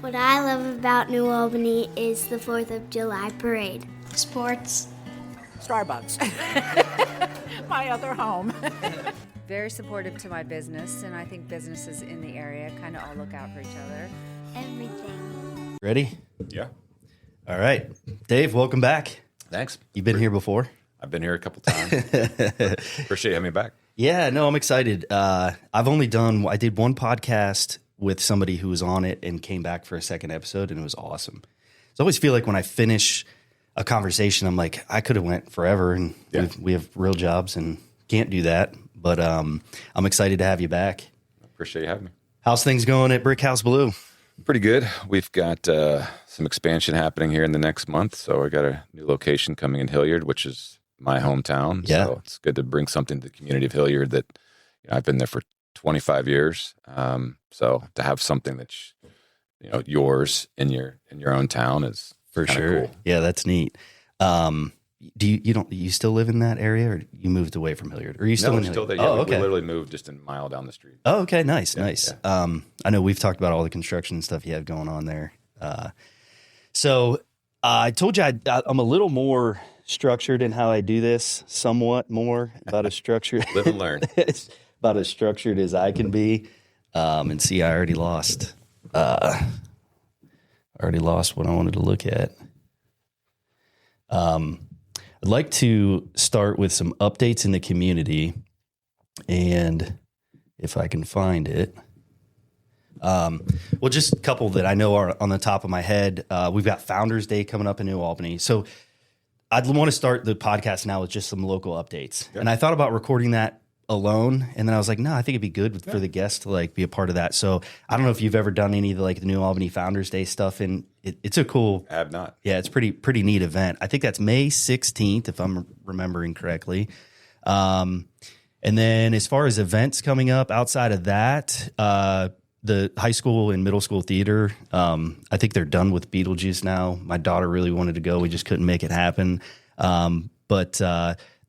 What I love about New Albany is the 4th of July parade. Sports. Starbucks. My other home. Very supportive to my business, and I think businesses in the area kind of all look out for each other. Everything. Ready? Yeah. All right. Dave, welcome back. Thanks. You've been here before? I've been here a couple times. Appreciate you having me back. Yeah, no, I'm excited. I did one podcast with somebody who was on it and came back for a second episode, and it was awesome. So I always feel like when I finish a conversation, I'm like, I could have went forever, and we have real jobs and can't do that. But I'm excited to have you back. Appreciate you having me. How's things going at Brick House Blue? Pretty good. We've got some expansion happening here in the next month. So I got a new location coming in Hilliard, which is my hometown. Yeah. So it's good to bring something to the community of Hilliard that I've been there for 25 years. So to have something that's yours in your own town is for sure. Cool. Yeah, that's neat. Do you still live in that area, or you moved away from Hilliard? Or are you still in Hilliard? Still there. Oh, yeah, okay. We literally moved just a mile down the street. Oh, okay. Nice. Nice. Yeah. I know we've talked about all the construction and stuff you have going on there. So I told you I'm a little more structured in how I do this, somewhat more about as structured. Live and learn. About as structured as I can be. And see, I already lost. What I wanted to look at. I'd like to start with some updates in the community, and if I can find it. Well, just a couple that I know are on the top of my head. We've got Founders Day coming up in New Albany. So I'd want to start the podcast now with just some local updates. Yeah. And I thought about recording that alone, and then I was like, no, I think it'd be good for the guests to be a part of that. So I don't know if you've ever done any of the New Albany Founders Day stuff, and it's a cool. I have not. Yeah, it's pretty neat event. I think that's May 16th, if I'm remembering correctly. And then as far as events coming up outside of that, the high school and middle school theater, I think they're done with Beetlejuice now. My daughter really wanted to go. We just couldn't make it happen. But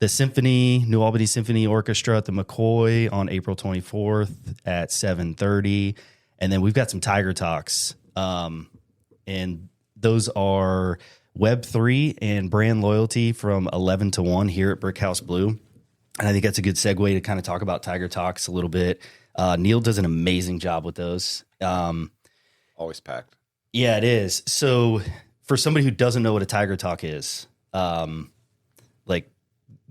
the Symphony, New Albany Symphony Orchestra at the McCoy on April 24th at 7:30. And then we've got some Tiger Talks. And those are Web3 and brand loyalty from 11 to 1 here at Brick House Blue. And I think that's a good segue to kind of talk about Tiger Talks a little bit. Neil does an amazing job with those. Always packed. Yeah, it is. So for somebody who doesn't know what a Tiger Talk is,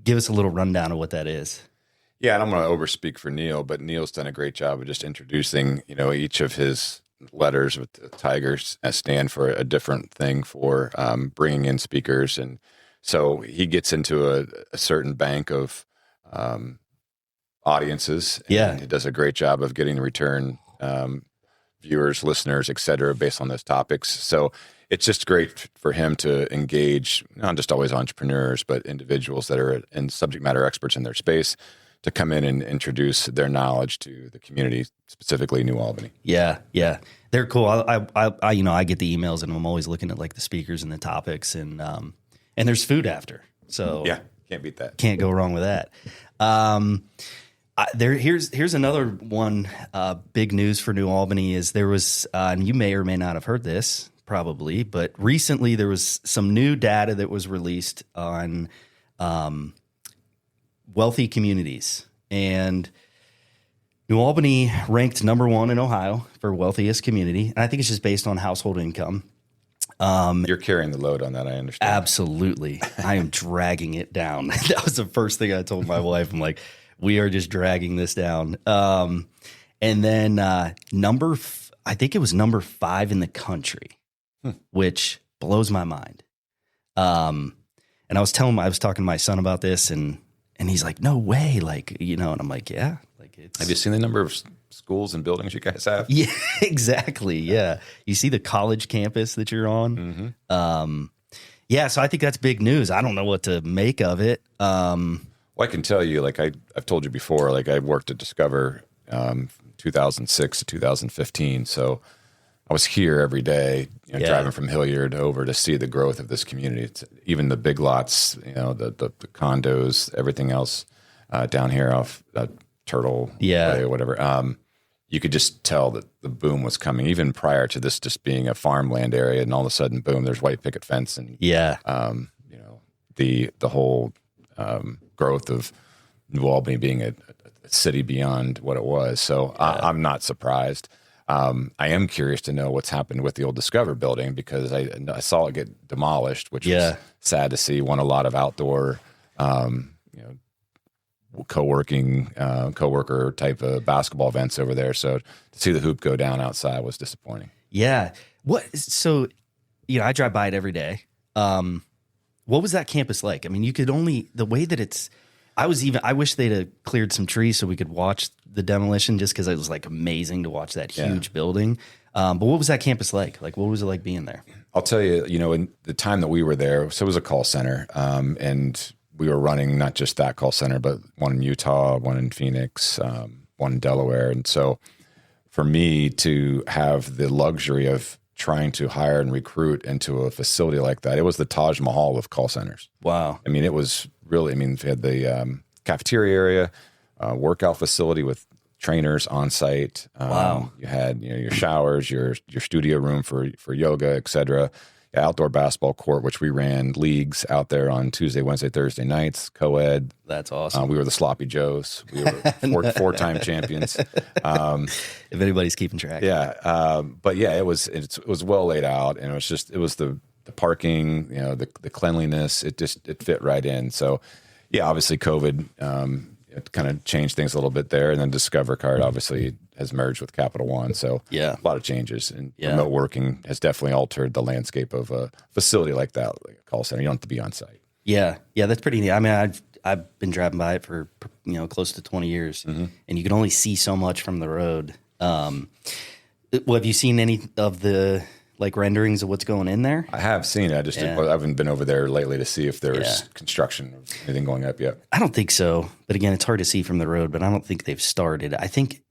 give us a little rundown of what that is. Yeah, and I'm going to overspeak for Neil, but Neil's done a great job of just introducing, each of his letters with the tigers stand for a different thing for bringing in speakers. And so he gets into a certain bank of audiences. And he does a great job of getting return viewers, listeners, et cetera, based on those topics. So it's just great for him to engage not just always entrepreneurs, but individuals that are in subject matter experts in their space to come in and introduce their knowledge to the community, specifically New Albany. Yeah, they're cool. I get the emails, and I'm always looking at the speakers and the topics, and there's food after. So yeah, can't beat that. Can't go wrong with that. Here's another one. Big news for New Albany is there was, and you may or may not have heard this, probably, but recently there was some new data that was released on wealthy communities, and New Albany ranked number 1 in Ohio for wealthiest community. And I think it's just based on household income. You're carrying the load on that, I understand. Absolutely. I am dragging it down. That was the first thing I told my wife. I'm like, we are just dragging this down. And then I think it was number 5 in the country, which blows my mind. And I was talking to my son about this, and he's like, no way. And I'm like, yeah. Have you seen the number of schools and buildings you guys have? Yeah, exactly. Yeah. You see the college campus that you're on. Mm-hmm. Yeah. So I think that's big news. I don't know what to make of it. Well, I can tell you, I've told you before, I worked at Discover 2006 to 2015. So I was here every day, driving from Hilliard over to see the growth of this community. It's, even the big lots, the condos, everything else down here off Turtle Way or whatever. you could just tell that the boom was coming, even prior to this just being a farmland area, and all of a sudden, boom, there's white picket fence, and the whole growth of New Albany being a city beyond what it was. So I'm not surprised. I am curious to know what's happened with the old Discover building, because I saw it get demolished, which was sad to see. Won a lot of outdoor, co-working, co-worker type of basketball events over there. So to see the hoop go down outside was disappointing. Yeah. So, I drive by it every day. What was that campus like? I mean, you could only, the way that I wish they'd have cleared some trees so we could watch the demolition, just because it was like amazing to watch that huge building. But what was that campus like? Like, what was it like being there? I'll tell you, in the time that we were there, so it was a call center, and we were running not just that call center, but one in Utah, one in Phoenix, one in Delaware. And so for me to have the luxury of trying to hire and recruit into a facility like that, it was the Taj Mahal of call centers. Wow. I mean, it was really, we had the cafeteria area, workout facility with trainers on site. Wow. You had your showers, your studio room for yoga, et cetera. Outdoor basketball court, which we ran leagues out there on Tuesday, Wednesday, Thursday nights, co-ed. That's awesome. We were the Sloppy Joes. We were four-time champions. If anybody's keeping track. Yeah. But yeah, it was well laid out, and it was the parking, the cleanliness. It fit right in. So yeah, obviously COVID, it kind of changed things a little bit there. And then Discover Card obviously has merged with Capital One. So a lot of changes, and remote working has definitely altered the landscape of a facility like that, like a call center. You don't have to be on site. Yeah. Yeah. That's pretty neat. I mean, I've been driving by it for, close to 20 years, and you can only see so much from the road. Have you seen any of the renderings of what's going in there? I have seen it. I haven't been over there lately to see if there's construction or anything going up yet. I don't think so. But again, it's hard to see from the road, but I don't think they've started. I think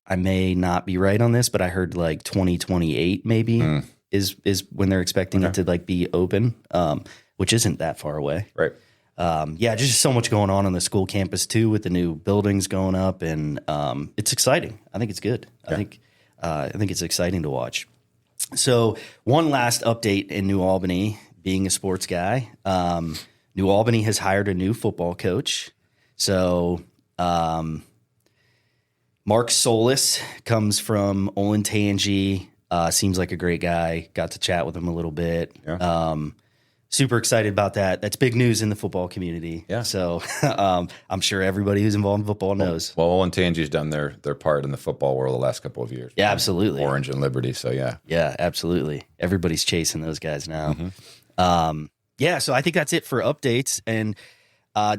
I may not be right on this, but I heard 2028 maybe is when they're expecting it to be open, which isn't that far away. Right. Just so much going on the school campus too, with the new buildings going up, and it's exciting. I think it's good. Yeah. I think it's exciting to watch. So one last update in New Albany, being a sports guy. New Albany has hired a new football coach. So Mark Solis comes from Olentangy. Seems like a great guy. Got to chat with him a little bit. Yeah. Super excited about that. That's big news in the football community. Yeah. So I'm sure everybody who's involved in football knows. Well, Olentangy's done their part in the football world the last couple of years. Yeah, absolutely. Orange and Liberty. So yeah. Yeah, absolutely. Everybody's chasing those guys now. So I think that's it for updates. And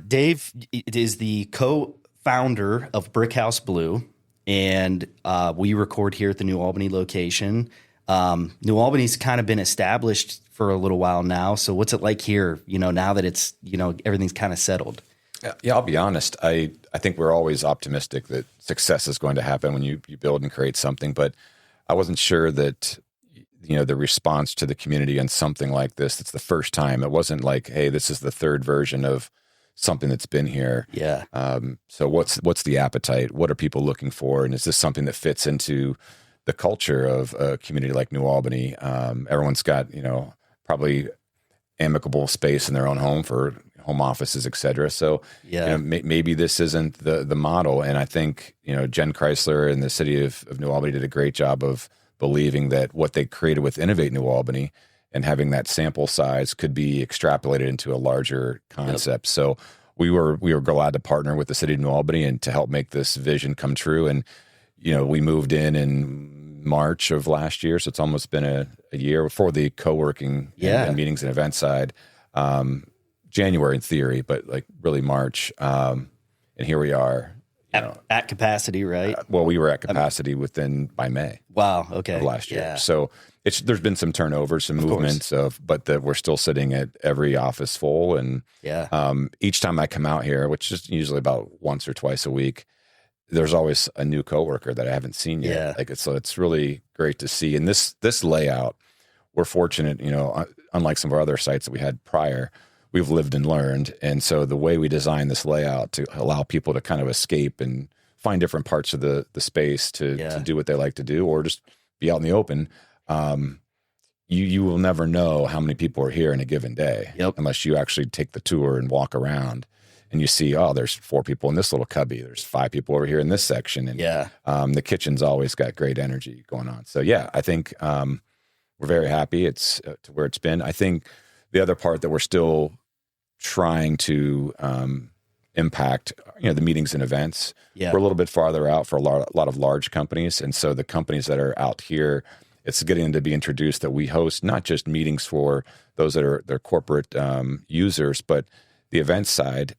Dave is the co-founder of Brick House Blue, and we record here at the New Albany location. New Albany's kind of been established for a little while now. So what's it like here, now that it's, everything's kind of settled? Yeah, I'll be honest. I think we're always optimistic that success is going to happen when you build and create something, but I wasn't sure that, the response to the community on something like this, it's the first time. It wasn't like, hey, this is the third version of something that's been here. Yeah. So what's the appetite? What are people looking for? And is this something that fits into the culture of a community like New Albany? Everyone's got, probably amicable space in their own home for home offices, et cetera. So maybe this isn't the model. And I think, Jen Chrysler and the city of New Albany did a great job of believing that what they created with Innovate New Albany and having that sample size could be extrapolated into a larger concept. Yep. So we were glad to partner with the city of New Albany and to help make this vision come true. And, we moved in March of last year. So it's almost been a year before the co-working and meetings and event side. January in theory, but really March. And here we are. At capacity, right? We were at capacity by May. Wow. Okay. Of last year. Yeah. So there's been some turnover, some movements but we're still sitting at every office full. And each time I come out here, which is usually about once or twice a week, there's always a new coworker that I haven't seen yet. Yeah. So it's really great to see. And this layout, we're fortunate, unlike some of our other sites that we had prior, we've lived and learned. And so the way we designed this layout to allow people to kind of escape and find different parts of the space to do what they like to do, or just be out in the open. You will never know how many people are here in a given day unless you actually take the tour and walk around and you see, oh, there's 4 people in this little cubby. There's 5 people over here in this section. And the kitchen's always got great energy going on. So yeah, I think we're very happy it's to where it's been. I think the other part that we're still trying to impact, the meetings and events. We're a little bit farther out for a lot of large companies. And so the companies that are out here, it's getting to be introduced that we host not just meetings for those that are their corporate users, but the event side.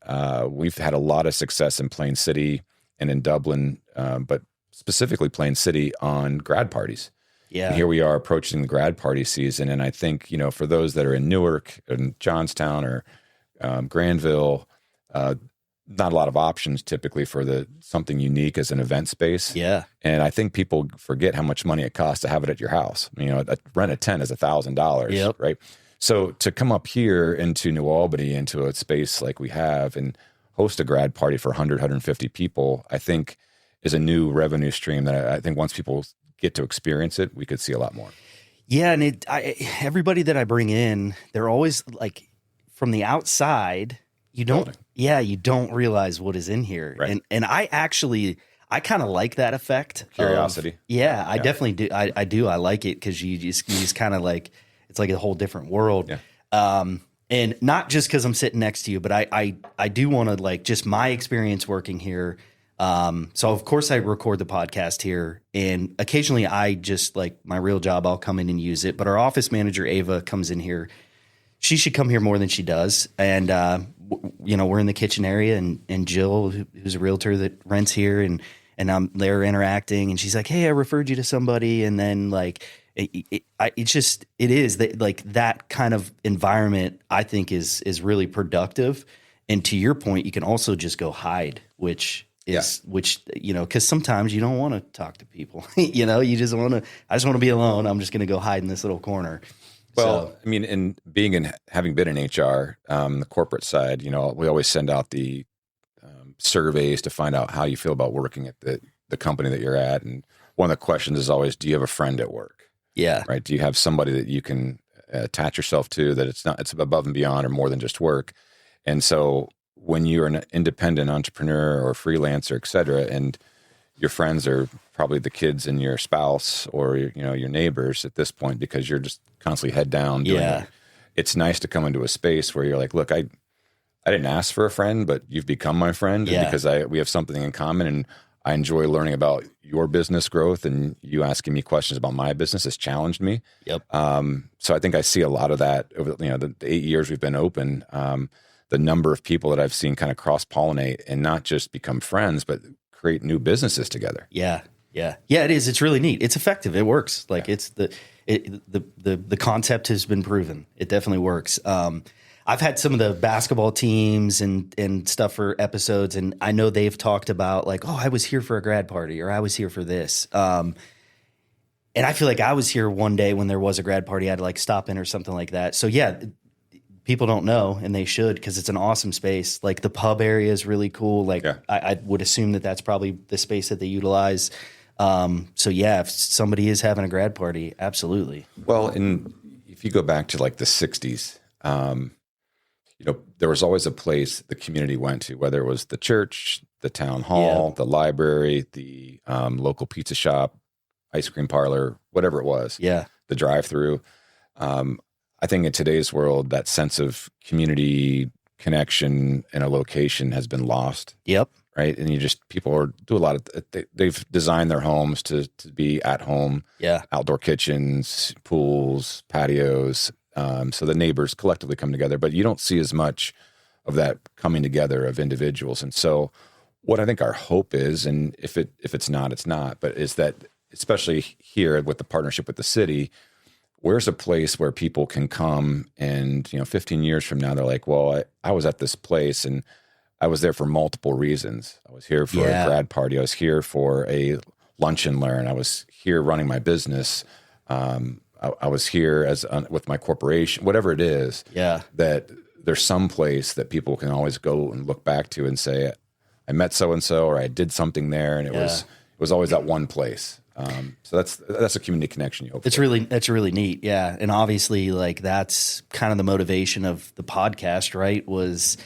We've had a lot of success in Plain City and in Dublin, but specifically Plain City on grad parties. And here we are approaching the grad party season. And I think, for those that are in Newark and Johnstown or Granville, not a lot of options typically for something unique as an event space. And I think people forget how much money it costs to have it at your house. Rent a tent is $1,000, right? So to come up here into New Albany, into a space like we have, and host a grad party for 100, 150 people, I think is a new revenue stream that I think once people get to experience it, we could see a lot more. Yeah. And everybody that I bring in, they're always like, from the outside, you don't realize what is in here. Right. And I kind of like that effect. Curiosity. I definitely do. I do. I like it because you just kind of like, it's like a whole different world. And not just because I'm sitting next to you, but I do want to like just my experience working here. So of course I record the podcast here, and occasionally I just like my real job, I'll come in and use it. But our office manager, Ava, comes in here. She should come here more than she does. And, we're in the kitchen area, and Jill, who's a realtor that rents here, and they're interacting, and she's like, hey, I referred you to somebody. And then like, it is that like that kind of environment I think is really productive. And to your point, you can also just go hide, which because sometimes you don't want to talk to people, you just I just want to be alone. I'm just going to go hide in this little corner. Well, in having been in HR, the corporate side, we always send out the surveys to find out how you feel about working at the company that you're at. And one of the questions is always, do you have a friend at work? Yeah. Right. Do you have somebody that you can attach yourself to, that it's above and beyond or more than just work? And so when you're an independent entrepreneur or freelancer, et cetera, and your friends are probably the kids and your spouse or, your neighbors at this point, because you're just constantly head down doing it. It's nice to come into a space where you're like, look, I didn't ask for a friend, but you've become my friend because we have something in common, and I enjoy learning about your business growth, and you asking me questions about my business has challenged me. So I think I see a lot of that over the 8 years we've been open. The number of people that I've seen kind of cross-pollinate and not just become friends, but create new businesses together. Yeah, it is. It's really neat. It's effective. It works. Like it's the concept has been proven. It definitely works. I've had some of the basketball teams and stuff for episodes, and I know they've talked about like, oh, I was here for a grad party, or I was here for this. And I feel like I was here one day when there was a grad party. I had to like stop in or something like that. So yeah, people don't know, and they should, because it's an awesome space. Like the pub area is really cool. Like I would assume that that's probably the space that they utilize. So yeah, if somebody is having a grad party, absolutely. Well, and if you go back to like the 60s, there was always a place the community went to, whether it was the church, the town hall, the library, the local pizza shop, ice cream parlor, whatever it was. The drive-through. I think in today's world, that sense of community connection in a location has been lost. Right. And people do a lot of, they've designed their homes to be at home. Outdoor kitchens, pools, patios. So the neighbors collectively come together, but you don't see as much of that coming together of individuals. And so what I think our hope is, and if it's not, it's not, but is that, especially here with the partnership with the city, where's a place where people can come and, 15 years from now, they're like, well, I was at this place and I was there for multiple reasons. I was here for a grad party. I was here for a lunch and learn. I was here running my business. I was here with my corporation, whatever it is, that there's some place that people can always go and look back to and say, I met so and so, or I did something there, and it was always that one place. So that's a community connection you hope. That's really neat. Yeah. And obviously like that's kind of the motivation of the podcast, right? Was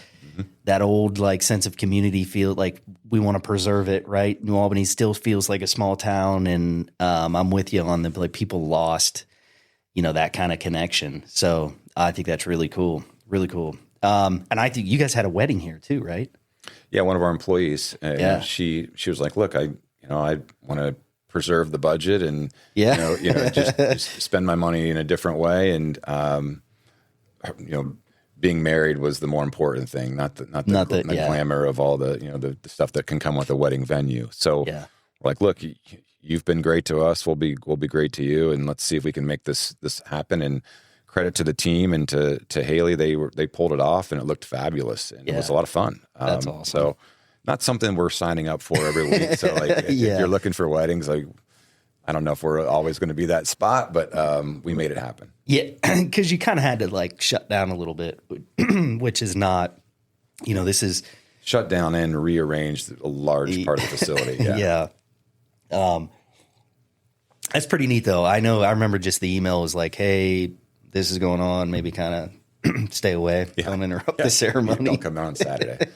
that old like sense of community feel, like we want to preserve it, right? New Albany still feels like a small town. And I'm with you on the, like, people lost, that kind of connection. So I think that's really cool. Really cool. And I think you guys had a wedding here too, right? Yeah. One of our employees, she was like, look, I want to preserve the budget and just spend my money in a different way, and being married was the more important thing, not the glamour of all the the stuff that can come with a wedding venue. So we're like, look, you've been great to us, we'll be great to you, and let's see if we can make this happen. And credit to the team and to Haley, they pulled it off, and it looked fabulous, and it was a lot of fun. That's awesome. So not something we're signing up for every week. So like, if you're looking for weddings, like, I don't know if we're always going to be that spot, but we made it happen. Yeah, because you kind of had to like shut down a little bit, which is not, this is shut down and rearranged a large part of the facility. Yeah. That's pretty neat though. I remember just the email was like, hey, this is going on. Maybe kind of stay away. Don't interrupt the ceremony. Don't come out on Saturday.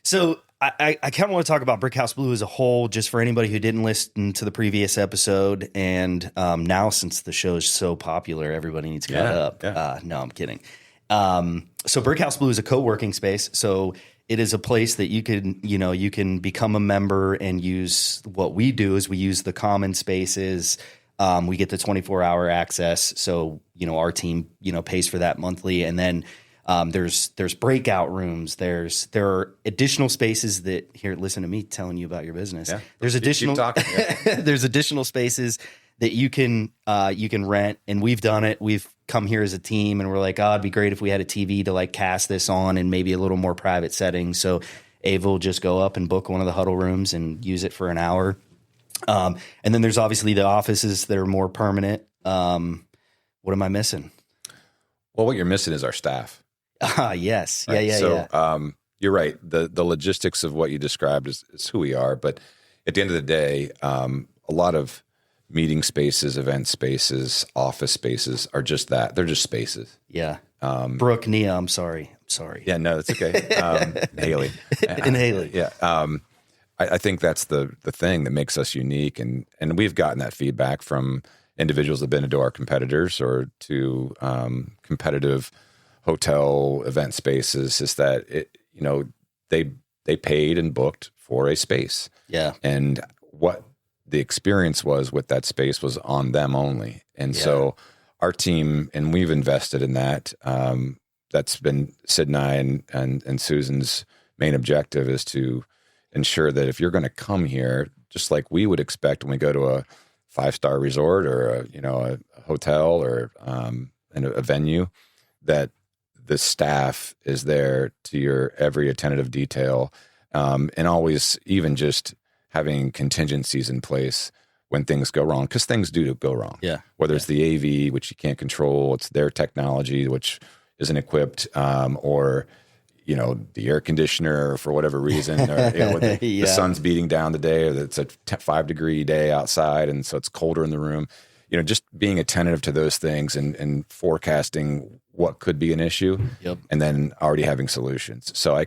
So I kind of want to talk about Brickhouse Blue as a whole, just for anybody who didn't listen to the previous episode. And now, since the show is so popular, everybody needs to cut up. Yeah. No, I'm kidding. So Brickhouse Blue is a co-working space. So it is a place that you can become a member and use. What we do is we use the common spaces. We get the 24-hour access. So, our team, pays for that monthly. And then there's breakout rooms. There are additional spaces that, here, listen to me telling you about your business. Yeah. There's additional, keep talking. Yeah. There's additional spaces that you can rent. And we've done it. We've come here as a team and we're like, oh, it'd be great if we had a TV to like cast this on and maybe a little more private setting. So Ava will just go up and book one of the huddle rooms and use it for an hour. And then there's obviously the offices that are more permanent. What am I missing? Well, what you're missing is our staff. Yes. Right? Yeah. You're right. The logistics of what you described is who we are. But at the end of the day, a lot of meeting spaces, event spaces, office spaces are just that. They're just spaces. Yeah. Brooke, Nia, I'm sorry. Yeah, no, that's okay. Haley. And Haley. Yeah. I think that's the thing that makes us unique. And we've gotten that feedback from individuals that have been into our competitors or to competitive hotel event spaces, is that they paid and booked for a space. Yeah. And what the experience was with that space was on them only. And so our team, and we've invested in that. That's been Sid and I and Susan's main objective, is to ensure that if you're going to come here, just like we would expect when we go to a 5-star resort or a hotel or a venue, that the staff is there to your every attentive detail, and always even just having contingencies in place when things go wrong, because things do go wrong. Yeah. Whether it's the AV, which you can't control, it's their technology, which isn't equipped, or the air conditioner for whatever reason, or the sun's beating down the day, or it's a 5-degree day outside, and so it's colder in the room. Just being attentive to those things and forecasting what could be an issue, and then already having solutions. So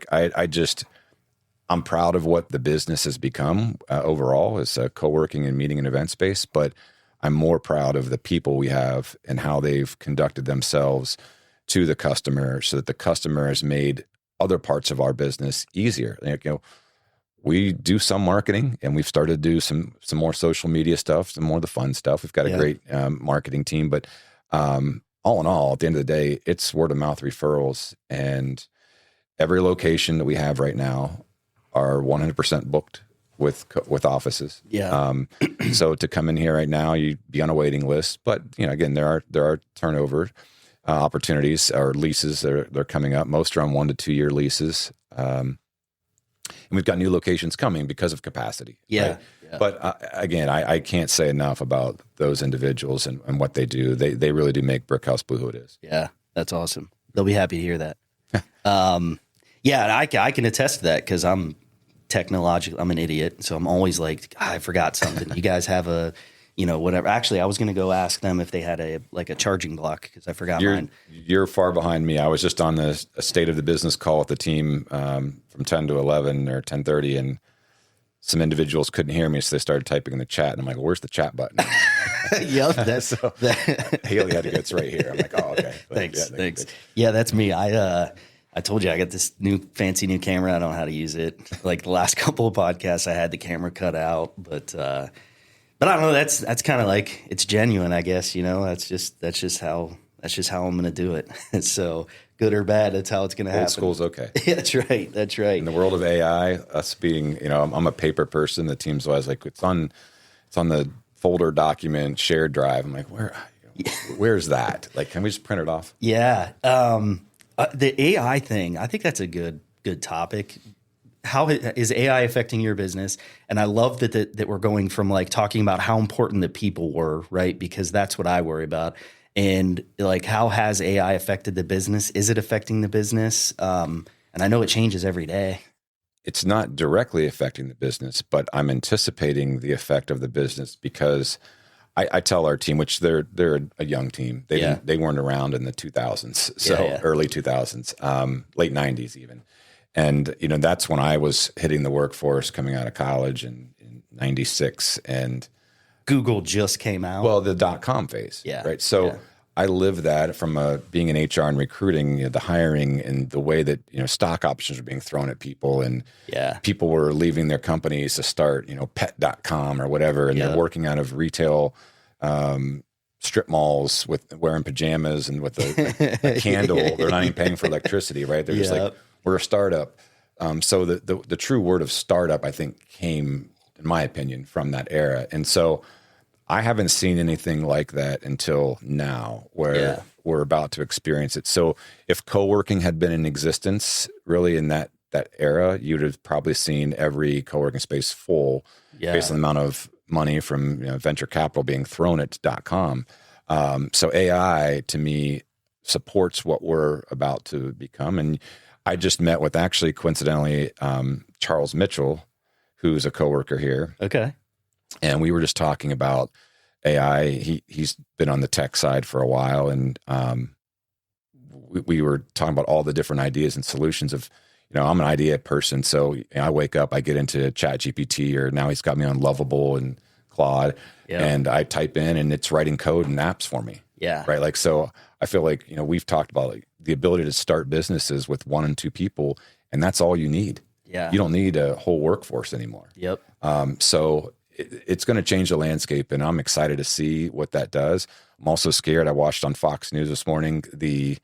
I'm proud of what the business has become overall as a co-working and meeting and event space, but I'm more proud of the people we have and how they've conducted themselves to the customer, so that the customer has made other parts of our business easier. We do some marketing, and we've started to do some more social media stuff, some more of the fun stuff. We've got a great marketing team, but all in all, at the end of the day, it's word of mouth referrals, and every location that we have right now are 100% booked with offices. Yeah. So to come in here right now, you'd be on a waiting list, but again, there are turnover opportunities or leases. They're coming up. Most are on 1 to 2 year leases. And we've got new locations coming because of capacity. Yeah. Right? Yeah. But again, I can't say enough about those individuals and what they do. They really do make Brickhouse Blue who it is. Yeah. That's awesome. They'll be happy to hear that. Yeah, and I can attest to that because I'm an idiot. So I'm always like, I forgot something. You guys have a, whatever. Actually, I was going to go ask them if they had a charging block because I forgot mine. You're far behind me. I was just on the state of the business call with the team from 10 to 11 or 10:30, and some individuals couldn't hear me, so they started typing in the chat. And I'm like, well, where's the chat button? Yep, that's Hilliard had to go, it's right here. I'm like, oh, okay. But thanks. Yeah, that's me. I told you I got this fancy new camera. I don't know how to use it. Like the last couple of podcasts, I had the camera cut out, but I don't know. That's kind of like, it's genuine, I guess. That's just how I'm going to do it. So good or bad, that's how it's going to happen. Old school's okay. Yeah, that's right. That's right. In the world of AI, us being, I'm a paper person. The team's always like, it's on the folder document shared drive. I'm like, where's that? Like, can we just print it off? Yeah. The AI thing, I think that's a good topic. How is AI affecting your business? And I love that we're going from like talking about how important the people were, right? Because that's what I worry about. And like, how has AI affected the business? Is it affecting the business? And I know it changes every day. It's not directly affecting the business, but I'm anticipating the effect of the business because I tell our team, which they're a young team. They weren't around in the 2000s, so early 2000s, late 90s even. And, that's when I was hitting the workforce coming out of college in 96. And Google just came out. Well, the .com phase. Yeah. Right. So I lived that from being in HR and recruiting, the hiring and the way that, stock options were being thrown at people and people were leaving their companies to start, pet.com or whatever. And they're working out of retail strip malls with wearing pajamas and with a candle. They're not even paying for electricity, right? They're just like, we're a startup. So the true word of startup, I think, came, in my opinion, from that era. And so I haven't seen anything like that until now where we're about to experience it. So if coworking had been in existence really in that era, you'd have probably seen every coworking space full based on the amount of money from venture capital being thrown at .com. So AI, to me, supports what we're about to become. And I just met with, actually, coincidentally, Charles Mitchell, who's a coworker here. Okay. And we were just talking about AI. He's been on the tech side for a while, and we were talking about all the different ideas and solutions of, I'm an idea person. So I wake up, I get into ChatGPT, or now he's got me on Lovable and Claude, and I type in and it's writing code and apps for me. Yeah. Right. Like, so I feel like, we've talked about like the ability to start businesses with 1 and 2 people, and that's all you need. Yeah. You don't need a whole workforce anymore. Yep. So it's going to change the landscape, and I'm excited to see what that does. I'm also scared. I watched on Fox News this morning the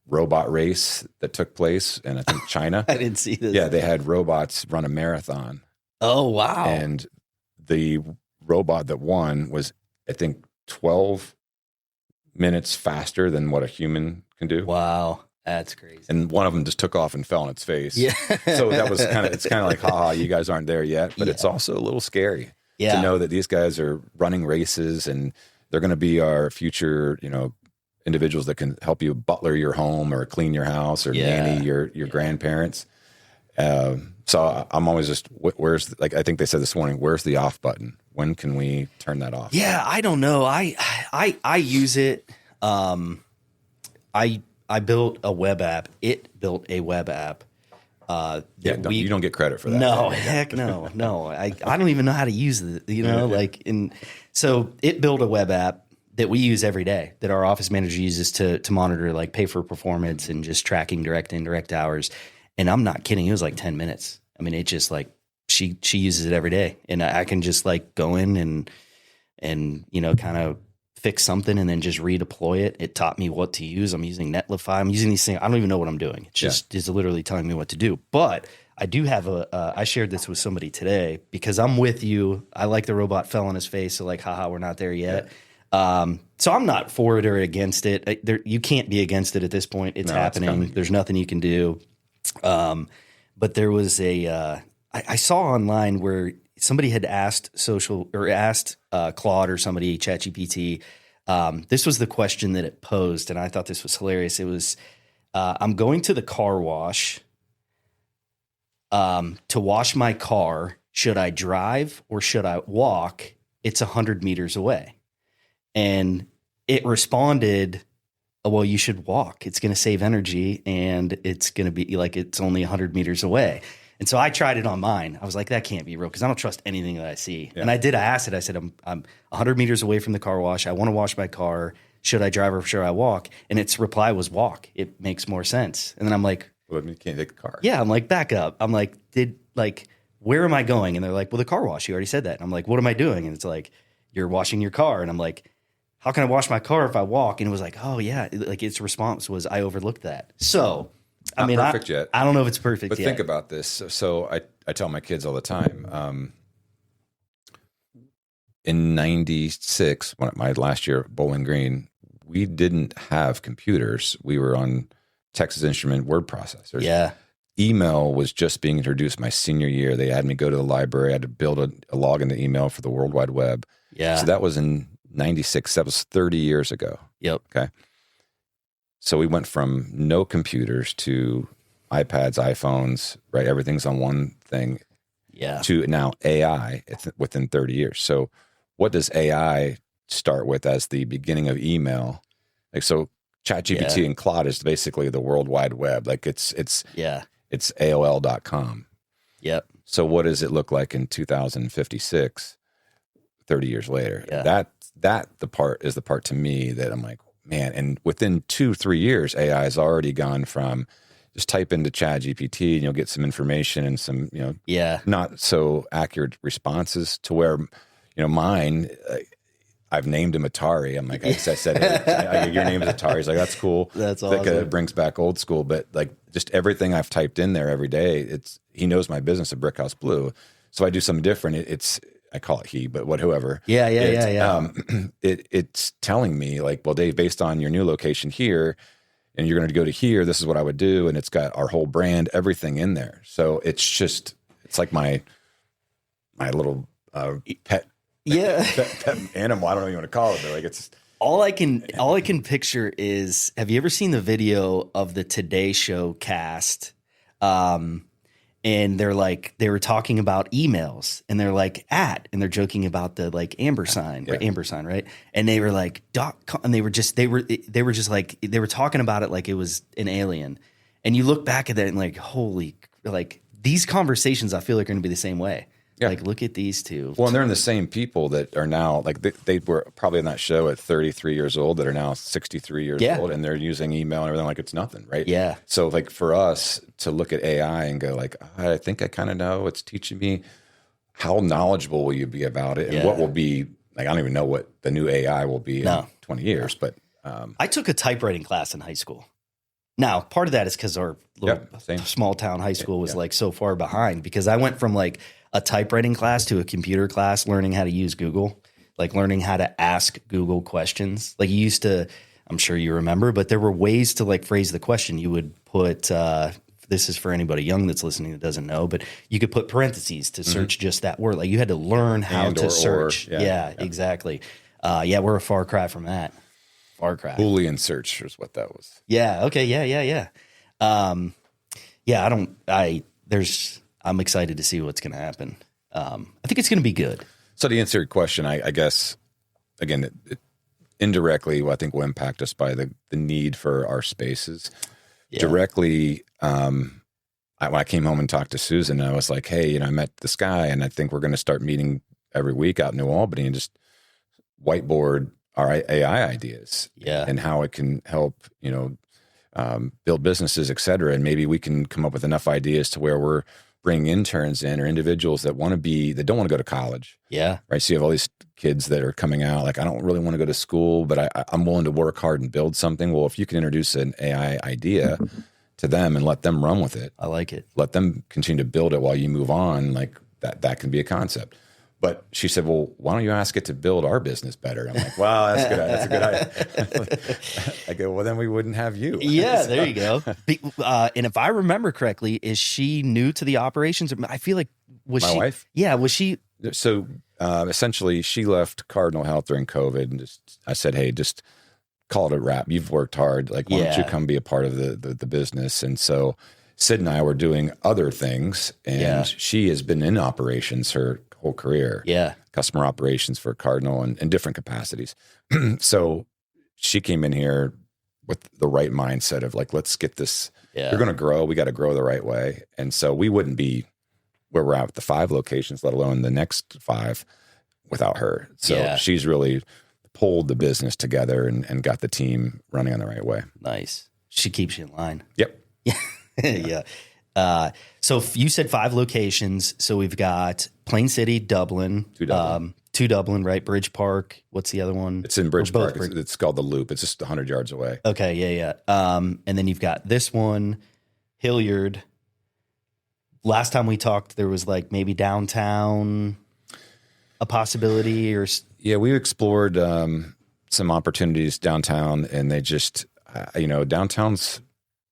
robot race that took place in, I think, China. I didn't see this. Yeah, they had robots run a marathon. Oh, wow. And the robot that won was, I think, 12 minutes faster than what a human can do. Wow. That's crazy. And one of them just took off and fell on its face. Yeah. So that was it's kind of like, haha, you guys aren't there yet. But it's also a little scary to know that these guys are running races and they're going to be our future, individuals that can help you butler your home or clean your house or nanny your grandparents. So I'm always just, where's, like, I think they said this morning, where's the off button? When can we turn that off? Yeah, I don't know. I use it. I built a web app. It built a web app. You don't get credit for that. No, heck no. I don't even know how to use it, so it built a web app that we use every day, that our office manager uses to monitor, like, pay for performance and just tracking direct and indirect hours. And I'm not kidding. It was like 10 minutes. I mean, it just like, she uses it every day, and I can just like go in and kind of fix something and then just redeploy it. It taught me what to use. I'm using Netlify. I'm using these things. I don't even know what I'm doing. It's just is literally telling me what to do. But I do have I shared this with somebody today because I'm with you. I like the robot fell on his face. So like, haha, we're not there yet. So I'm not for it or against it. You can't be against it at this point. It's happening. There's nothing you can do. But there was I saw online where somebody had asked Claude or somebody, ChatGPT. This was the question that it posed, and I thought this was hilarious. It was, I'm going to the car wash to wash my car. Should I drive or should I walk? It's 100 meters away. And it responded, well, you should walk. It's going to save energy and it's going to be like it's only 100 meters away. And so I tried it on mine. I was like, that can't be real because I don't trust anything that I see. Yeah. And I did. I asked it. I said, I'm 100 meters away from the car wash. I want to wash my car. Should I drive or should I walk? And its reply was walk. It makes more sense. And then I'm like, well, you can't take the car. Yeah. I'm like, back up. I'm like, where am I going? And they're like, well, the car wash. You already said that. And I'm like, what am I doing? And it's like, you're washing your car. And I'm like, how can I wash my car if I walk? And it was like, oh yeah. Like its response was, I overlooked that. So, I mean, perfect yet. I don't know if it's perfect but yet. Think about this. So I tell my kids all the time, in 96, my last year at Bowling Green, we didn't have computers. We were on Texas Instrument word processors. Yeah. Email was just being introduced my senior year. They had me go to the library. I had to build a login to email for the World Wide Web. Yeah. So that was in 96. That was 30 years ago. Yep. Okay. So we went from no computers to iPads, iPhones, right? Everything's on one thing. Yeah. To now AI within 30 years. So what does AI start with as the beginning of email? Like, so ChatGPT and Claude is basically the World Wide Web. Like it's AOL.com. Yep. So what does it look like in 2056, 30 years later? Yeah. That the part is the part to me that I'm like, man, and within 2-3 years, AI has already gone from just type into ChatGPT and you'll get some information and some, not so accurate responses to where, mine, I've named him Atari. I'm like, I said, hey, your name is Atari. He's like, that's cool. That's awesome. That brings back old school. But like just everything I've typed in there every day, he knows my business at Brick House Blue. So I do something different. I call it he, but whoever. Yeah. It's telling me like, well, Dave, based on your new location here, and you're going to go to here, this is what I would do. And it's got our whole brand, everything in there. So it's like my little pet. Yeah. pet animal. I don't know what you want to call it, but like it's all I can picture is, have you ever seen the video of the Today Show cast? And they were talking about emails and they're like and they're joking about the like amber sign, right? And they were like, and they were talking about it like it was an alien. And you look back at that and like, holy, like these conversations I feel like are going to be the same way. Yeah. Like, look at these two. Well, and they're in the same people that are now, like, they were probably on that show at 33 years old that are now 63 years old, and they're using email and everything like it's nothing, right? Yeah. So, like, for us to look at AI and go, like, I think I kind of know. It's teaching me how knowledgeable will you be about it and what will be, like, I don't even know what the new AI will be in 20 years, but. I took a typewriting class in high school. Now, part of that is because our little small town high school was like so far behind, because I went from like a typewriting class to a computer class, learning how to use Google, like learning how to ask Google questions. Like you used to, I'm sure you remember, but there were ways to like phrase the question. You would put, this is for anybody young that's listening that doesn't know, but you could put parentheses to search just that word. Like you had to learn how to search. Exactly. We're a far cry from that. Far cry. Boolean search is what that was. Yeah. Okay. Yeah. I'm excited to see what's going to happen. I think it's going to be good. So to answer your question, I guess, again, it indirectly, I think will impact us by the need for our spaces. Yeah. Directly, when I came home and talked to Susan, I was like, hey, I met this guy and I think we're going to start meeting every week out in New Albany and just whiteboard our AI ideas and how it can help, build businesses, et cetera. And maybe we can come up with enough ideas to where we're bringing interns in or individuals that that don't want to go to college. Yeah. Right. So you have all these kids that are coming out, like, I don't really want to go to school, but I'm willing to work hard and build something. Well, if you can introduce an AI idea to them and let them run with it. I like it. Let them continue to build it while you move on. Like that can be a concept. But she said, well, why don't you ask it to build our business better? I'm like, wow, that's good. That's a good idea. I go, well, then we wouldn't have you. Yeah, there you go. And if I remember correctly, is she new to the operations? I feel like, was my wife? Yeah, was she? So essentially, she left Cardinal Health during COVID. And I said, hey, just call it a wrap. You've worked hard. Like, why don't you Yeah. come be a part of the business? And so Sid and I were doing other things, and she has been in operations her whole career. Yeah. Customer operations for Cardinal and in different capacities. So she came in here with the right mindset of like, let's get this. Yeah. You're going to grow. We got to grow the right way. And so we wouldn't be where we're at with the 5 locations, let alone the next 5, without her. So she's really pulled the business together and got the team running on the right way. Nice. She keeps you in line. Yep. Yeah. So you said 5 locations. So we've got Plain City, Dublin, 2 Dublin. 2 Dublin, right? Bridge Park. What's the other one? It's in Bridge Or both Park. It's called the Loop. It's just 100 yards away. Okay. Yeah. And then you've got this one, Hilliard. Last time we talked, there was like maybe downtown a possibility or. Yeah, we explored some opportunities downtown, and they just, downtown's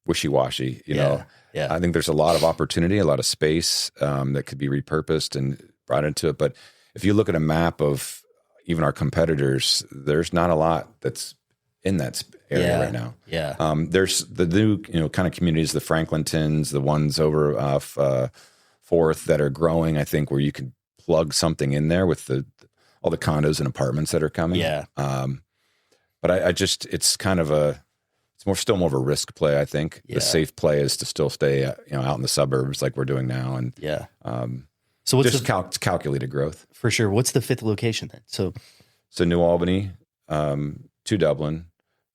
wishy-washy, you know. Yeah. I think there's a lot of opportunity, a lot of space that could be repurposed and brought into it. But if you look at a map of even our competitors, there's not a lot that's in that area right now. Yeah. There's the new, kind of communities, the Franklintons, the ones over off 4th that are growing, I think, where you can plug something in there with all the condos and apartments that are coming. Yeah. But I just, it's kind of still more of a risk play, I think. Yeah. The safe play is to still stay, out in the suburbs like we're doing now. And so what's just calculated growth. For sure. What's the 5th location then? So New Albany, 2 Dublin,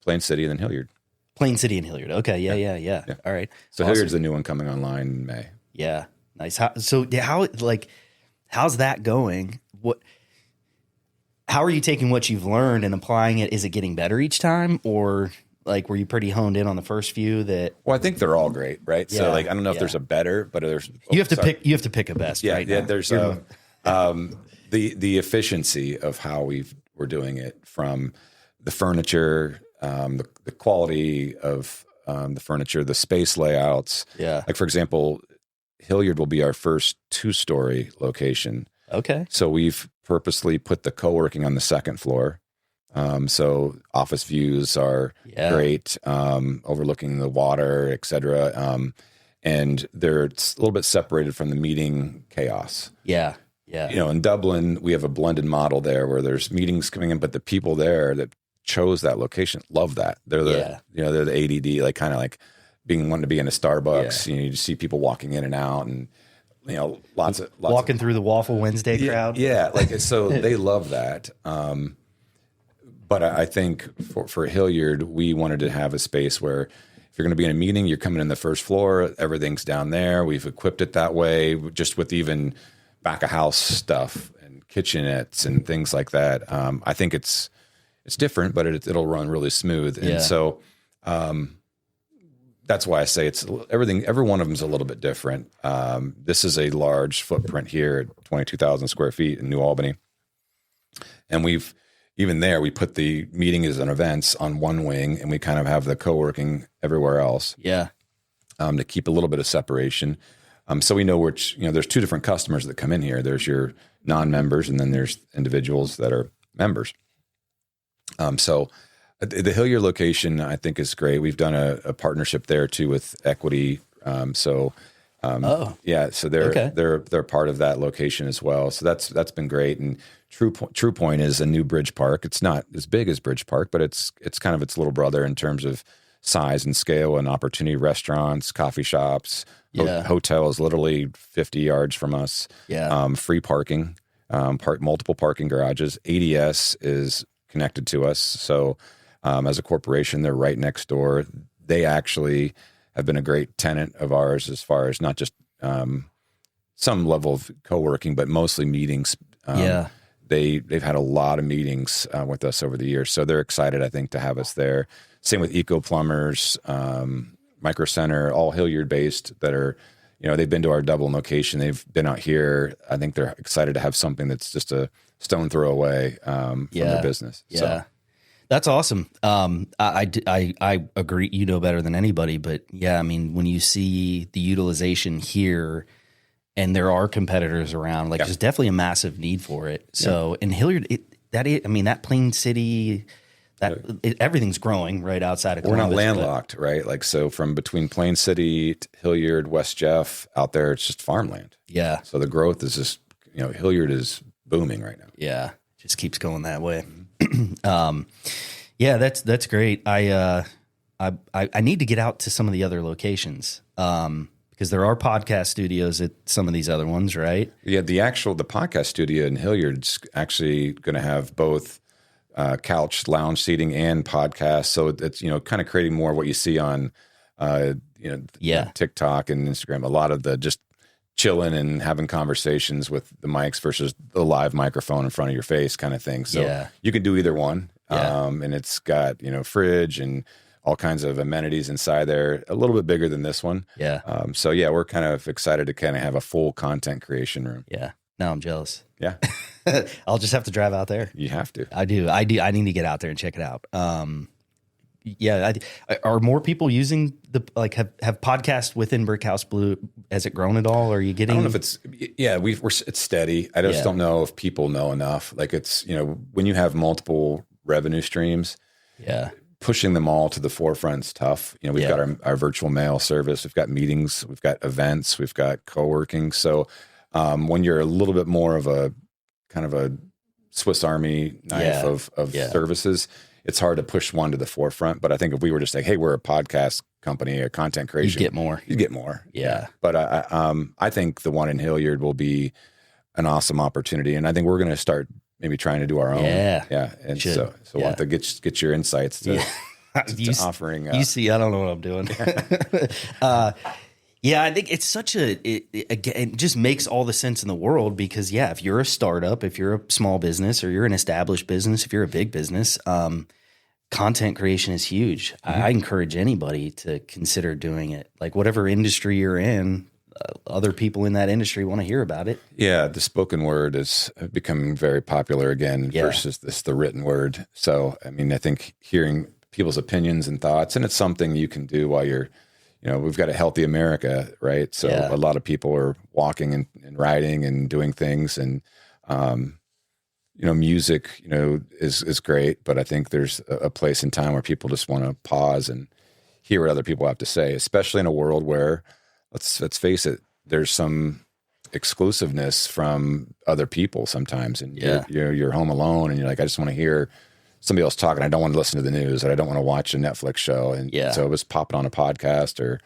Plain City, and then Hilliard. Plain City and Hilliard. Okay. Yeah. All right. So Awesome. Hilliard's the new one coming online in May. Yeah. Nice. How's that going? How are you taking what you've learned and applying it? Is it getting better each time, or like were you pretty honed in on the first few that? Well, I think they're all great, right? Yeah, So like, I don't know if there's a better, but there's you have to pick a best. Yeah, right yeah. now. There's the efficiency of how we're doing it, from the furniture, the quality of the furniture, the space layouts. Yeah. Like, for example, Hilliard will be our first 2-story location. Okay. So we've purposely put the co-working on the 2nd floor. So office views are great, overlooking the water, et cetera. And they're a little bit separated from the meeting chaos. Yeah. In Dublin, we have a blended model there where there's meetings coming in, but the people there that chose that location love that. They're they're the ADD, like kind of like wanting to be in a Starbucks. You just see people walking in and out, and lots walking through the Waffle Wednesday crowd. Yeah, like so they love that. But I think for Hilliard, we wanted to have a space where if you're going to be in a meeting, you're coming in the 1st floor, everything's down there. We've equipped it that way, just with even back of house stuff and kitchenettes and things like that. I think it's different, but it'll run really smooth. And so that's why I say it's everything. Every one of them is a little bit different. This is a large footprint here at 22,000 square feet in New Albany. And we put the meetings and events on one wing, and we kind of have the co-working everywhere else. Yeah. To keep a little bit of separation. So we know which, there's 2 different customers that come in here. There's your non-members, and then there's individuals that are members. So the Hilliard location, I think, is great. We've done a partnership there too with Equity. So they're part of that location as well. So that's been great. And True Point is a new Bridge Park. It's not as big as Bridge Park, but it's kind of its little brother in terms of size and scale and opportunity. Restaurants, coffee shops, hotels, literally 50 yards from us. Yeah. Free parking, multiple parking garages. ADS is connected to us. So as a corporation, they're right next door. They actually have been a great tenant of ours as far as not just some level of co-working, but mostly meetings. They've had a lot of meetings with us over the years. So they're excited, I think, to have us there. Same with Eco Plumbers, Micro Center, all Hilliard based that are, they've been to our Dublin location. They've been out here. I think they're excited to have something that's just a stone throw away from their business. Yeah. So. That's awesome. I agree. You know better than anybody, but yeah, I mean, when you see the utilization here, and there are competitors around, there's definitely a massive need for it. So in Hilliard, that Plain City, Everything's growing right outside of We're Columbus. not landlocked, right? Like, so from between Plain City, Hilliard, West Jeff, out there, it's just farmland. Yeah. So the growth is just, Hilliard is booming right now. Yeah. Just keeps going that way. Yeah, that's great. I need to get out to some of the other locations. Because there are podcast studios at some of these other ones, right? Yeah, the podcast studio in Hilliard's actually going to have both couch lounge seating and podcasts. So it's kind of creating more of what you see on TikTok and Instagram. A lot of the just chilling and having conversations with the mics versus the live microphone in front of your face kind of thing. So you can do either one. And it's got fridge and all kinds of amenities inside there, a little bit bigger than this one. Yeah. We're kind of excited to kind of have a full content creation room. Yeah. Now I'm jealous. Yeah. I'll just have to drive out there. You have to. I do. I need to get out there and check it out. Are more people using have podcasts within Brickhouse Blue? Has it grown at all? Are you getting? I don't know if it's steady. I just don't know if people know enough. Like it's, when you have multiple revenue streams, pushing them all to the forefront is tough. We've got our virtual mail service, we've got meetings, we've got events, we've got coworking. So when you're a little bit more of a kind of a Swiss Army knife of services, it's hard to push one to the forefront. But I think if we were just like, hey, we're a podcast company, a content creation, you'd get more. Yeah. But I think the one in Hilliard will be an awesome opportunity. And I think we're going to start maybe trying to do our own. Yeah. And so we'll have to get your insights to offering. You see, I don't know what I'm doing. I think it's it just makes all the sense in the world because if you're a startup, if you're a small business or you're an established business, if you're a big business, content creation is huge. Mm-hmm. I encourage anybody to consider doing it. Like whatever industry you're in, other people in that industry want to hear about it. Yeah, the spoken word is becoming very popular again versus the written word. So, I mean, I think hearing people's opinions and thoughts, and it's something you can do while you're, we've got a healthy America, right? So a lot of people are walking and riding and doing things, and music, is great, but I think there's a place in time where people just want to pause and hear what other people have to say, especially in a world where, let's face it, there's some exclusiveness from other people sometimes, and you're home alone, and you're like, I just want to hear somebody else talking. I don't want to listen to the news, and I don't want to watch a Netflix show, and so it was popping on a podcast or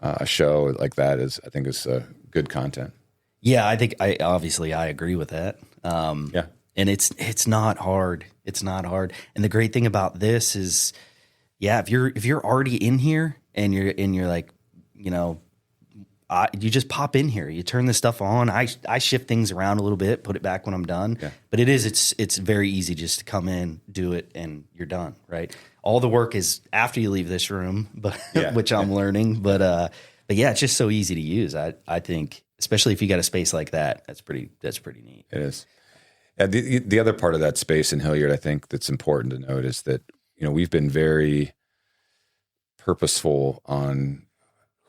a show like that I think is good content. Yeah, I think I agree with that. And it's not hard. It's not hard. And the great thing about this is, if you're already in here and you're like, you just pop in here. You turn this stuff on. I shift things around a little bit, put it back when I'm done. Yeah. But it's very easy just to come in, do it, and you're done. Right. All the work is after you leave this room, but which I'm learning. But it's just so easy to use. I think, especially if you got a space like that, that's pretty neat. It is. Yeah, the other part of that space in Hilliard, I think that's important to note is that we've been very purposeful on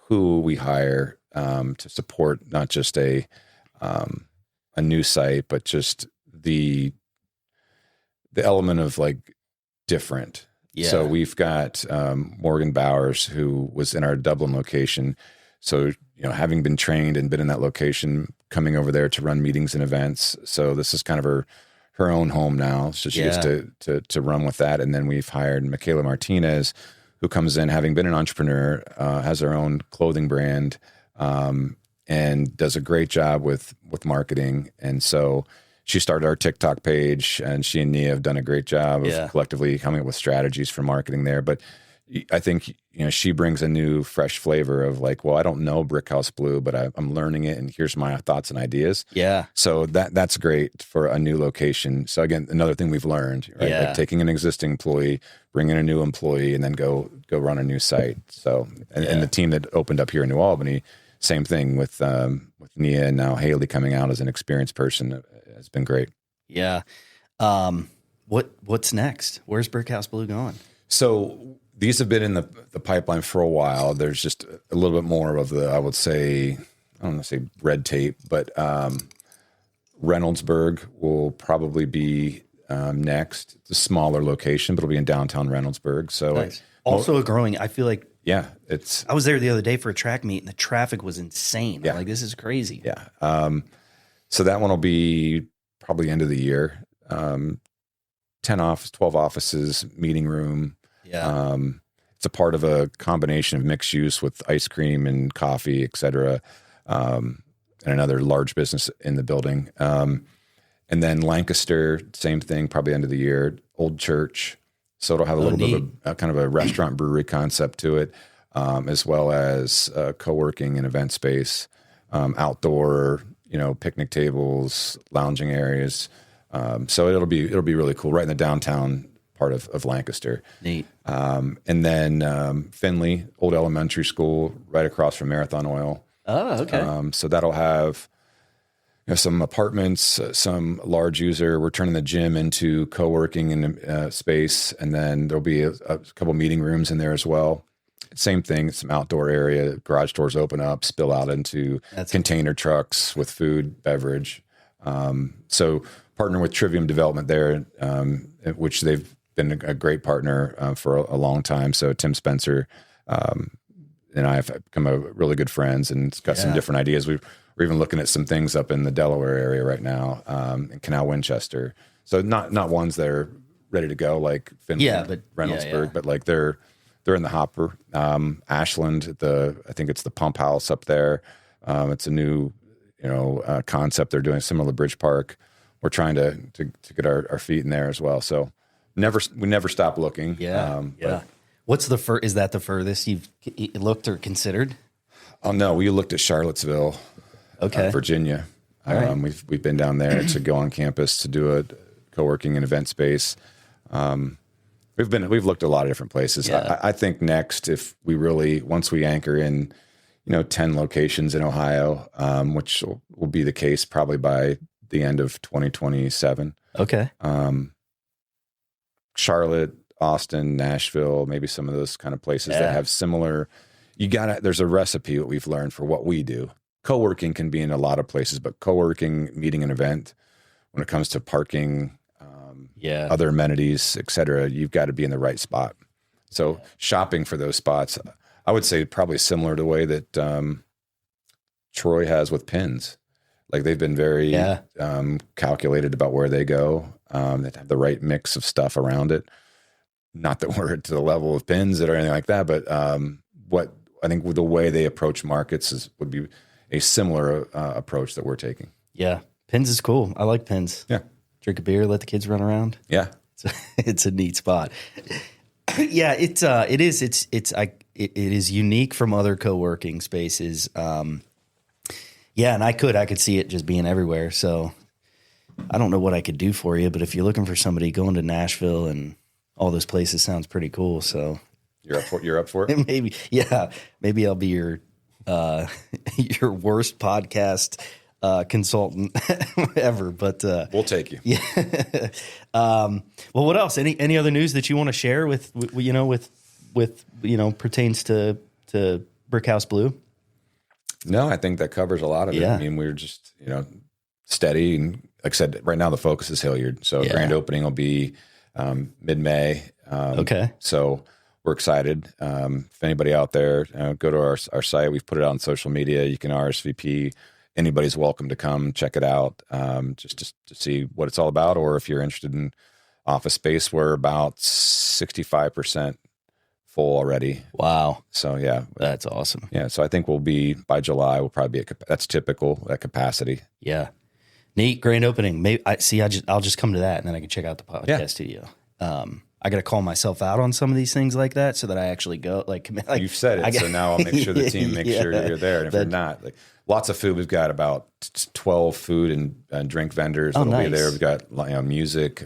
who we hire to support not just a new site, but just the element of like different. Yeah. So we've got Morgan Bowers, who was in our Dublin location. So having been trained and been in that location, coming over there to run meetings and events. So this is kind of her own home now. So she gets to run with that. And then we've hired Michaela Martinez, who comes in having been an entrepreneur, has her own clothing brand, and does a great job with marketing. And so she started our TikTok page, and she and Nia have done a great job of collectively coming up with strategies for marketing there. But I think, she brings a new fresh flavor of like, well, I don't know Brickhouse Blue, but I'm learning it, and here's my thoughts and ideas. Yeah. So that's great for a new location. So again, another thing we've learned, right? Yeah. Like taking an existing employee, bringing a new employee, and then go run a new site. So, and the team that opened up here in New Albany, same thing with Nia, and now Haley coming out as an experienced person has been great. Yeah. What's next? Where's Brickhouse Blue going? So these have been in the pipeline for a while. There's just a little bit more of the, I would say, I don't want to say red tape, but Reynoldsburg will probably be next. It's a smaller location, but it'll be in downtown Reynoldsburg. So Nice. Also growing. I feel like yeah, I was there the other day for a track meet, and the traffic was insane. Yeah. I'm like, this is crazy. yeah. So that one will be probably end of the year. 12 offices, meeting room. Yeah. It's a part of a combination of mixed use with ice cream and coffee, et cetera, and another large business in the building. And then Lancaster, same thing, probably end of the year. Old Church, so it'll have a little bit of a kind of a restaurant brewery concept to it, as well as co-working and event space, outdoor, picnic tables, lounging areas. So it'll be really cool, right in the downtown part of Lancaster. Neat. And then Finley, old elementary school, right across from Marathon Oil. Oh, okay. So that'll have some apartments, some large user. We're turning the gym into co-working and space, and then there'll be a couple meeting rooms in there as well. Same thing, some outdoor area. Garage doors open up, spill out into container trucks with food, beverage. So partner with Trivium Development there, which they've been a great partner for a long time. So Tim Spencer and I have become really good friends, and got some different ideas. We're even looking at some things up in the Delaware area right now, in Canal Winchester. So not ones that are ready to go like Finley, but Reynoldsburg, but like they're in the hopper. Ashland, I think it's the Pump House up there. It's a new concept they're doing, similar to Bridge Park. We're trying to get our feet in there as well. So we never stop looking. But what's is that the furthest you've looked or considered? Oh no, we looked at Charlottesville, Virginia. All right. We've been down there to go on campus to do a co-working and event space. We've looked at a lot of different places. Yeah. I think next, if we really, once we anchor in, 10 locations in Ohio, which will be the case probably by the end of 2027. Okay. Charlotte, Austin, Nashville, maybe some of those kind of places that have similar, there's a recipe that we've learned for what we do. Co-working can be in a lot of places, but co-working, meeting an event, when it comes to parking, other amenities, et cetera, you've got to be in the right spot. So shopping for those spots, I would say probably similar to the way that Troy has with pins. Like they've been very calculated about where they go. They have the right mix of stuff around it. Not that we're to the level of pins or anything like that, but what I think the way they approach markets would be a similar approach that we're taking. Yeah. Pins is cool. I like pins. Yeah. Drink a beer, let the kids run around. Yeah. It's a neat spot. It is unique from other co-working spaces. And I could see it just being everywhere. So I don't know what I could do for you, but if you're looking for somebody, going to Nashville and all those places sounds pretty cool. So you're up for it? Maybe I'll be your worst podcast consultant ever, but we'll take you. Yeah. Well, what else? Any other news that you want to share with pertains to Brickhouse Blue? No, I think that covers a lot of it. I mean, we're just steady, and like I said, right now the focus is Hilliard. So grand opening will be mid-May. So we're excited. If anybody out there, go to our site. We've put it out on social media. You can RSVP. Anybody's welcome to come check it out, just to see what it's all about. Or if you're interested in office space, we're about 65% full already. Wow. So that's awesome. Yeah. So I think we'll be by July. We'll probably be that's typical, that capacity. Yeah. Neat. Grand opening. Maybe I'll just come to that, and then I can check out the podcast studio. I got to call myself out on some of these things like that so that I actually go. Like you've said it, so now I'll make sure the team makes sure you're there. And if you're not, lots of food. We've got about 12 food and drink vendors that'll be there. We've got music,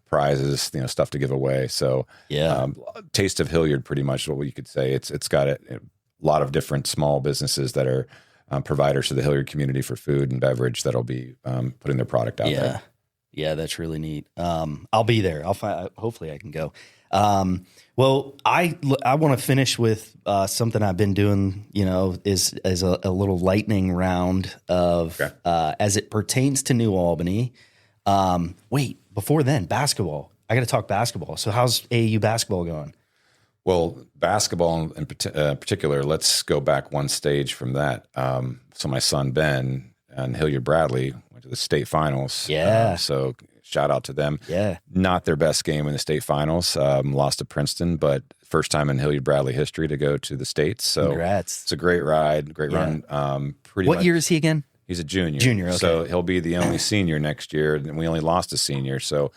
prizes, stuff to give away. So Taste of Hilliard, pretty much what you could say. It's got a lot of different small businesses that are providers to the Hilliard community for food and beverage that'll be putting their product out there. Yeah, that's really neat. I'll be there. Hopefully I can go. Well, I want to finish with something I've been doing, is a little lightning round of as it pertains to New Albany. Wait, before then, basketball. I got to talk basketball. So how's AAU basketball going? Well, basketball in particular, let's go back one stage from that. So my son, Ben, and Hilliard Bradley went to the state finals. Yeah. So shout out to them. Yeah. Not their best game in the state finals. Lost to Princeton, but first time in Hilliard Bradley history to go to the States. So Congrats. It's a great ride, great run. What year is he again? He's a junior. Junior, okay. So he'll be the only senior next year, and we only lost a senior. So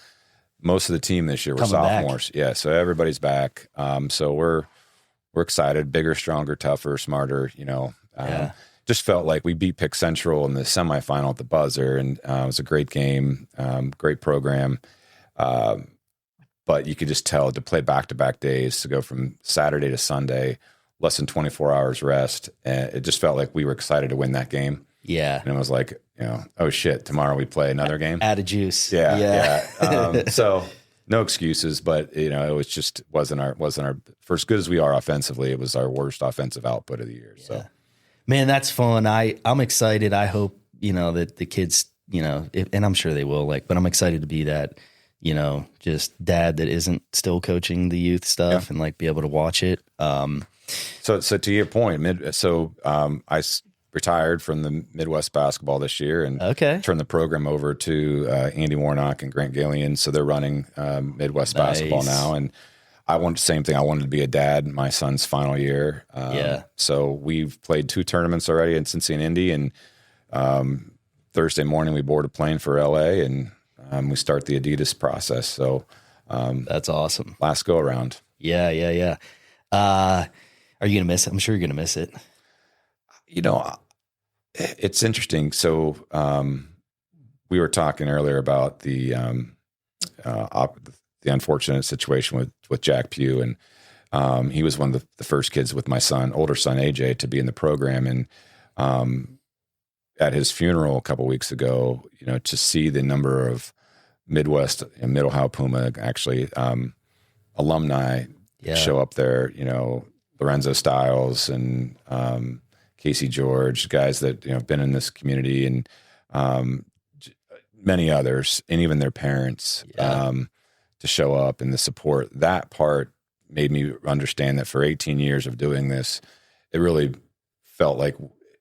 most of the team this year were sophomores. Back. Yeah, so everybody's back. So we're excited. Bigger, stronger, tougher, smarter. Just felt like we beat Pick Central in the semifinal at the buzzer, and it was a great game, great program. But you could just tell to play back-to-back days, to go from Saturday to Sunday, less than 24 hours rest, and it just felt like we were excited to win that game. Yeah. And it was like, oh shit, tomorrow we play another game. Add a juice. Yeah. So no excuses, but it wasn't our for as good as we are offensively, it was our worst offensive output of the year. So man, that's fun. I'm excited. I hope, that the kids, and I'm sure they will but I'm excited to be that, just dad that isn't still coaching the youth stuff and be able to watch it. So to your point, I retired from the Midwest basketball this year and turned the program over to Andy Warnock and Grant Gillian. So they're running Midwest basketball now. And I wanted the same thing. I wanted to be a dad in my son's final year. So we've played 2 tournaments already in Cincy and Indy. And Thursday morning we board a plane for LA and we start the Adidas process. So that's awesome. Last go around. Yeah. Are you going to miss it? I'm sure you're going to miss it. It's interesting. So we were talking earlier about the unfortunate situation with Jack Pugh, and he was one of the first kids with my older son AJ, to be in the program. And at his funeral a couple weeks ago, to see the number of Midwest and Middle Ohio Puma actually alumni show up there, Lorenzo Stiles and Casey George, guys that have been in this community, and many others, and even their parents, to show up and the support. That part made me understand that for 18 years of doing this, it really felt like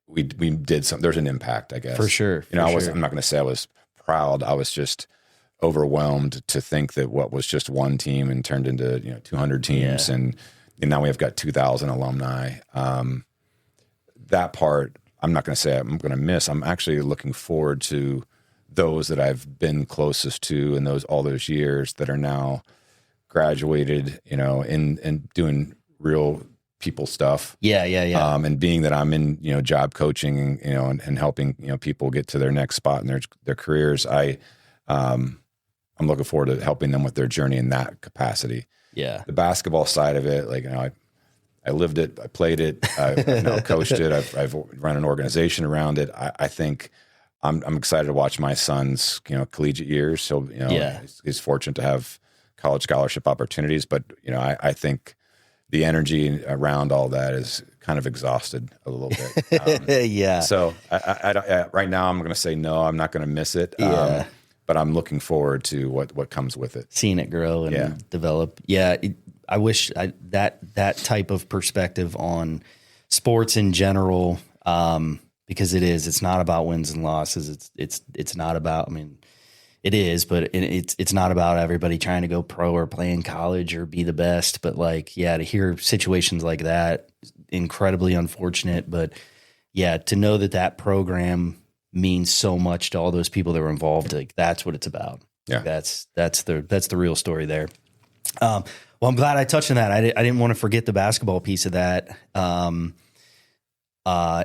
we did something. There's an impact, I guess. For sure. I'm not going to say I was proud. I was just overwhelmed to think that what was just one team and turned into 200 teams, and now we have got 2,000 alumni. That part, I'm not going to say I'm going to miss. I'm actually looking forward to those that I've been closest to in all those years that are now graduated, and doing real people stuff. Yeah. And being that I'm in, job coaching, and helping, people get to their next spot in their careers, I'm looking forward to helping them with their journey in that capacity. Yeah. The basketball side of it, I lived it, I played it, I coached it, I've run an organization around it. I think I'm excited to watch my son's collegiate years. So he's fortunate to have college scholarship opportunities, but I think the energy around all that is kind of exhausted a little bit. So I right now I'm going to say no, I'm not going to miss it. But I'm looking forward to what comes with it. Seeing it grow and develop. Yeah. I wish that type of perspective on sports in general, because it's not about wins and losses. It's not about, it is, but it's not about everybody trying to go pro or play in college or be the best. But to hear situations like that, incredibly unfortunate. But to know that program means so much to all those people that were involved. That's what it's about. Yeah. That's the real story there. Well, I'm glad I touched on that. I didn't want to forget the basketball piece of that.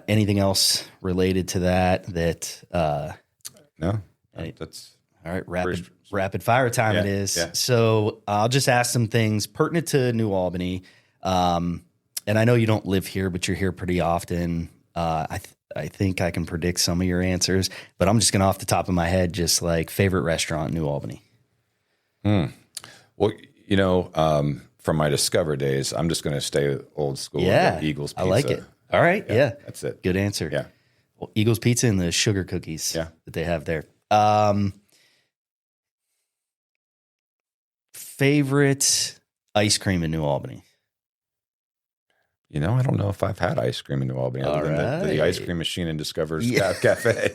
Anything else related to that? No, that's all right. Rapid fire time it is. Yeah. So I'll just ask some things pertinent to New Albany. And I know you don't live here, but you're here pretty often. I think I can predict some of your answers, but I'm just going off the top of my head, just favorite restaurant in New Albany. Well, from my Discover days, I'm just going to stay old school. Yeah. Eagles Pizza. I like it. All right. Yeah. That's it. Good answer. Yeah. Well, Eagles Pizza and the sugar cookies that they have there. favorite ice cream in New Albany? I don't know if I've had ice cream in New Albany other than the ice cream machine in Discover's Cafe.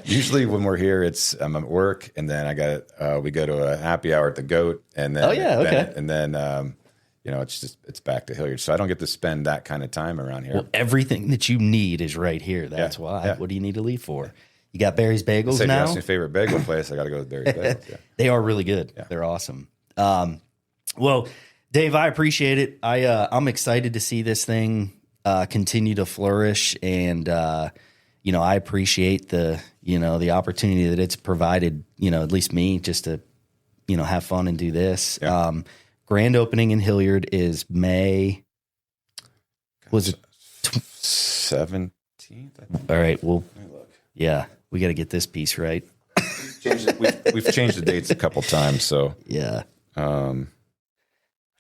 Usually when we're here, I'm at work, and then we go to a happy hour at the Goat, and then it's back to Hilliard. So I don't get to spend that kind of time around here. Well, everything that you need is right here. That's why. Yeah. What do you need to leave for? You got Barry's Bagels now? That's my favorite bagel place. I got to go to Barry's Bagels. Yeah. They are really good. Yeah. They're awesome. Well, Dave, I appreciate it. I'm excited to see this thing continue to flourish, and I appreciate the opportunity that it's provided. At least me, just to have fun and do this. Yeah. Grand opening in Hilliard is May. Was it 17th? All right. Well, yeah, we got to get this piece right. We've changed the dates a couple times, so yeah.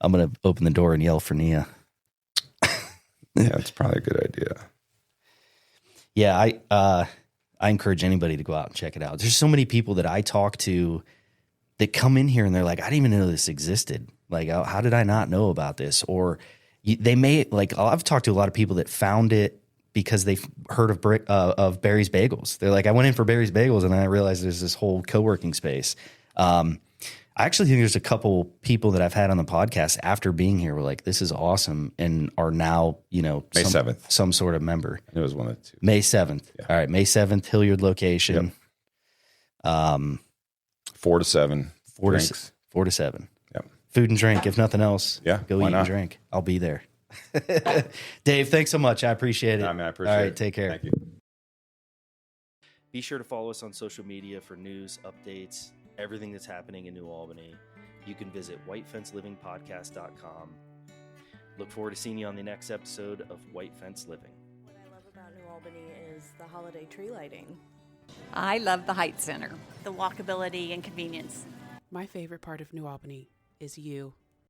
I'm gonna open the door and yell for Nia. Yeah, it's probably a good idea. Yeah, I encourage anybody to go out and check it out. There's so many people that I talk to that come in here and they're like, I didn't even know this existed. Like, how did I not know about this? Or they may, like, I've talked to a lot of people that found it because they've heard of Barry's Bagels. They're like, I went in for Barry's Bagels and then I realized there's this whole co-working space. I actually think there's a couple people that I've had on the podcast after being here were like, this is awesome, and are now, May 7th. Some sort of member. It was one of the two. May 7th. Yeah. All right, May 7th, Hilliard location. Yep. 4 to 7. 4 to 7. Yep. Food and drink, if nothing else. Yeah. Go eat and drink. I'll be there. Dave, thanks so much. I appreciate it. I appreciate it. All right, take care. Thank you. Be sure to follow us on social media for news, updates, everything that's happening in New Albany. You can visit whitefencelivingpodcast.com. Look forward to seeing you on the next episode of White Fence Living. What I love about New Albany is the holiday tree lighting. I love the Heights Center. The walkability and convenience. My favorite part of New Albany is you.